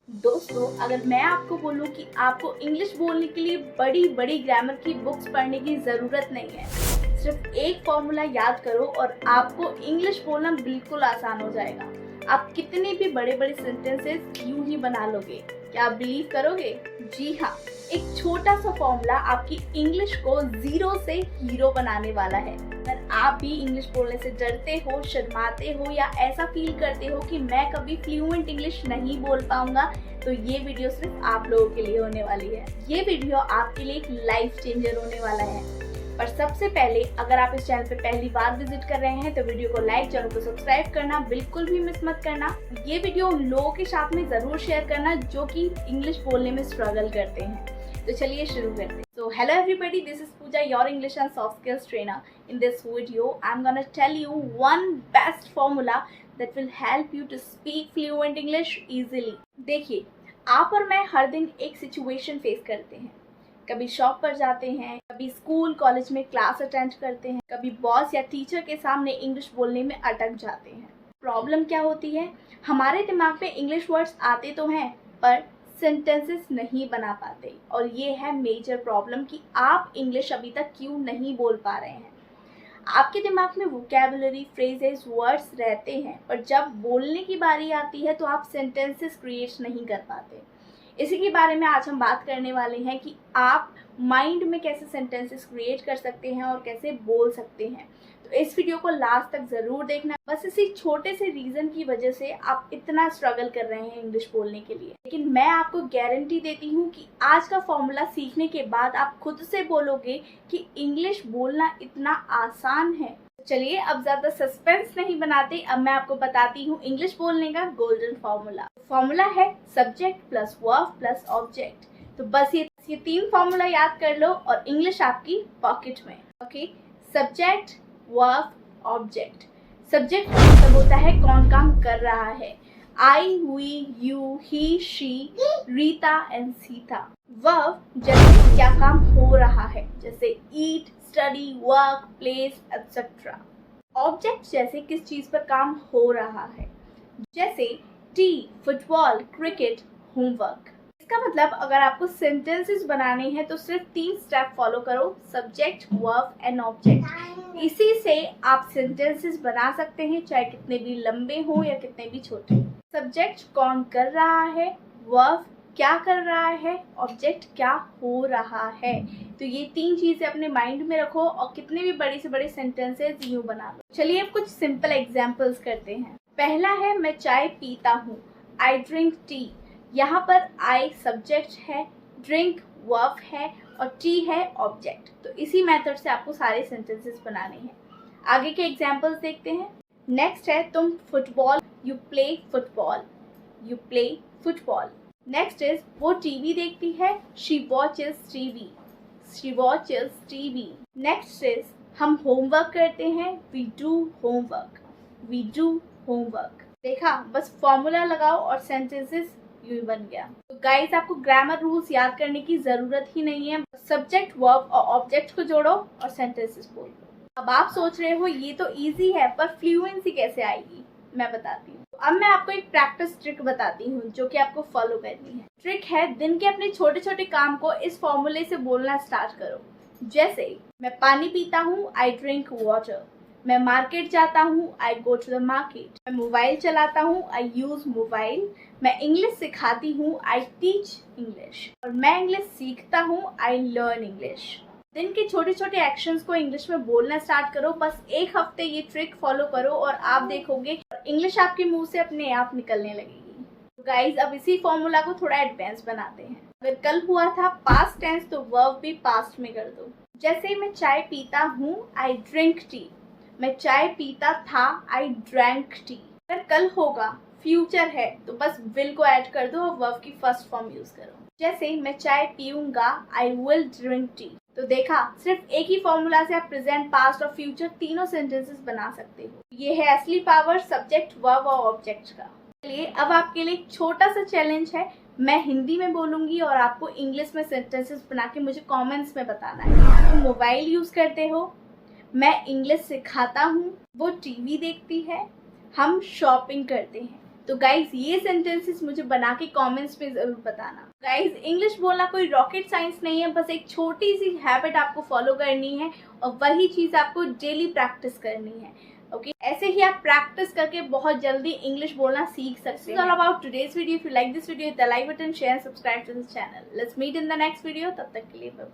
दोस्तों, अगर मैं आपको बोलूं कि आपको इंग्लिश बोलने के लिए बड़ी बड़ी ग्रामर की बुक्स पढ़ने की ज़रूरत नहीं है, सिर्फ एक फॉर्मूला याद करो और आपको इंग्लिश बोलना बिल्कुल आसान हो जाएगा। आप कितने भी बड़े बड़े सेंटेंसेस यूं ही बना लोगे। क्या आप बिलीव करोगे? जी हाँ, एक छोटा सा फॉर्मूला आपकी इंग्लिश को जीरो से हीरो बनाने वाला है। अगर आप भी इंग्लिश बोलने से डरते हो, शर्माते हो या ऐसा फील करते हो कि मैं कभी फ्लुएंट इंग्लिश नहीं बोल पाऊंगा, तो ये वीडियो सिर्फ आप लोगों के लिए होने वाली है। ये वीडियो आपके लिए एक लाइफ चेंजर होने वाला है। पर सबसे पहले, अगर आप इस चैनल पे पहली बार विजिट कर रहे हैं तो वीडियो को लाइक, चैनल को सब्सक्राइब करना बिल्कुल भी मिस मत करना। ये वीडियो उन लोगों के साथ में जरूर शेयर करना जो कि इंग्लिश बोलने में स्ट्रगल करते हैं। तो चलिए शुरू करते हैं। So hello everybody, this is Pooja, your English and soft skills trainer. In this video, I'm gonna tell you one best formula that will help you to speak fluent English easily. देखिए, आप और मैं हर दिन एक situation face करते हैं। कभी shop पर जाते हैं, कभी स्कूल कॉलेज में क्लास अटेंड करते हैं, कभी बॉस या टीचर के सामने इंग्लिश बोलने में अटक जाते हैं। प्रॉब्लम क्या होती है? हमारे दिमाग में इंग्लिश वर्ड्स आते तो हैं पर सेंटेंसेस नहीं बना पाते, और ये है मेजर प्रॉब्लम कि आप इंग्लिश अभी तक क्यों नहीं बोल पा रहे हैं। आपके दिमाग में वोकैबुलरी, फ्रेजेस, वर्ड्स रहते हैं, पर जब बोलने की बारी आती है तो आप सेंटेंसेस क्रिएट नहीं कर पाते। इसी के बारे में आज हम बात करने वाले हैं कि आप माइंड में कैसे सेंटेंसेस क्रिएट कर सकते हैं और कैसे बोल सकते हैं। तो इस वीडियो को लास्ट तक ज़रूर देखना। बस इसी छोटे से रीज़न की वजह से आप इतना स्ट्रगल कर रहे हैं इंग्लिश बोलने के लिए, लेकिन मैं आपको गारंटी देती हूँ कि आज का फॉर्मूला सीखने के बाद आप खुद से बोलोगे कि इंग्लिश बोलना इतना आसान है। चलिए अब ज़्यादा सस्पेंस नहीं बनाते, अब मैं आपको बताती हूँ इंग्लिश बोलने का गोल्डन फॉर्मूला। फॉर्मूला है subject plus verb plus object. तो बस ये तीन फॉर्मूला याद कर लो और इंग्लिश आपकी पॉकेट में। Okay, subject, verb, object. Subject का मतलब होता है कौन काम कर रहा है। I, we, you, he, she, Rita and Sita. Verb जैसे क्या काम हो रहा है, जैसे eat, study, work, place etcetera. Object जैसे किस चीज पर काम हो रहा है, जैसे टी, फुटबॉल, क्रिकेट, होमवर्क। इसका मतलब अगर आपको सेंटेंसेस बनाने हैं तो सिर्फ 3 स्टेप फॉलो करो, सब्जेक्ट, वर्ब एंड ऑब्जेक्ट। इसी से आप सेंटेंसेस बना सकते हैं, चाहे कितने भी लंबे हो या कितने भी छोटे। सब्जेक्ट कौन कर रहा है, वर्ब क्या कर रहा है, ऑब्जेक्ट क्या हो रहा है। तो ये 3 चीजें अपने माइंड में रखो और कितने भी बड़े से बड़े सेंटेंसेस यूं बना लो। चलिए अब कुछ सिंपल एग्जांपल्स करते हैं। पहला है मैं चाय पीता हूँ, आई ड्रिंक टी। यहाँ पर आई सब्जेक्ट है, ड्रिंक वर्ब है और टी है ऑब्जेक्ट। तो इसी मेथड से आपको सारे सेंटेंसेस बनाने हैं। आगे के एग्जांपल्स देखते हैं। नेक्स्ट है तुम football, you play football, you play football. Next is वो टीवी देखती है, she watches TV, she watches TV. Next is हम होमवर्क करते हैं, we do homework, we do homework. देखा, बस फॉर्मूला लगाओ और सेंटेंसेस यूं बन गया। तो गाइस, आपको ग्रामर रूल्स याद करने की जरूरत ही नहीं है। सब्जेक्ट, वर्ब और ऑब्जेक्ट को जोड़ो और सेंटेंसेस बोलो। अब आप सोच रहे हो ये तो इजी है, पर फ्लुएंसी कैसे आएगी? मैं बताती हूँ। अब मैं आपको एक प्रैक्टिस ट्रिक बताती हूँ जो कि आपको फॉलो करनी है। ट्रिक है, दिन के अपने छोटे छोटे काम को इस फॉर्मूले से बोलना स्टार्ट करो। जैसे मैं पानी पीता हूँ, आई ड्रिंक वाटर। मैं मार्केट जाता हूँ, आई गो टू द मार्केट। मैं मोबाइल चलाता हूँ, आई यूज मोबाइल। मैं इंग्लिश सिखाती हूँ, आई टीच इंग्लिश। और मैं इंग्लिश सीखता हूँ, आई लर्न इंग्लिश। दिन के छोटे छोटे एक्शंस को इंग्लिश में बोलना स्टार्ट करो। बस एक हफ्ते ये ट्रिक फॉलो करो और आप देखोगे इंग्लिश आपके मुंह से अपने आप निकलने लगेगी। तो गाइज, अब इसी फॉर्मूला को थोड़ा एडवांस बनाते हैं। अगर कल हुआ था पास्ट टेंस तो वर्ब भी पास्ट में कर दो। जैसे मैं चाय पीता हूँ, आई ड्रिंक टी। मैं चाय पीता था, आई ड्रैंक टी। अगर कल होगा, फ्यूचर है, तो बस विल को ऐड कर दो और वर्ब की फर्स्ट फॉर्म यूज करो। जैसे मैं चाय पीऊंगा, आई विल ड्रिंक टी। तो देखा, सिर्फ एक ही फॉर्मूला से आप प्रेजेंट, पास्ट और फ्यूचर तीनों सेंटेंसेस बना सकते हो। ये है असली पावर सब्जेक्ट, वर्ब और ऑब्जेक्ट का। चलिए अब आपके लिए एक छोटा सा चैलेंज है। मैं हिंदी में बोलूंगी और आपको इंग्लिश में सेंटेंसेस बना के मुझे कमेंट्स में बताना है। तुम मोबाइल यूज करते हो, मैं इंग्लिश सिखाता हूँ, वो टीवी देखती है, हम शॉपिंग करते हैं। तो गाइज ये सेंटेंसेस मुझे बना के कमेंट्स में जरूर बताना। गाइज इंग्लिश बोलना कोई रॉकेट साइंस नहीं है, बस एक छोटी सी हैबिट आपको फॉलो करनी है और वही चीज आपको डेली प्रैक्टिस करनी है। ओके ऐसे ही आप प्रैक्टिस करके बहुत जल्दी इंग्लिश बोलना सीख सकते हैं। All about today's video. If you like this video, the like button, share, subscribe to this channel. Let's meet in the next video. तब तक के लिए बाय बाय।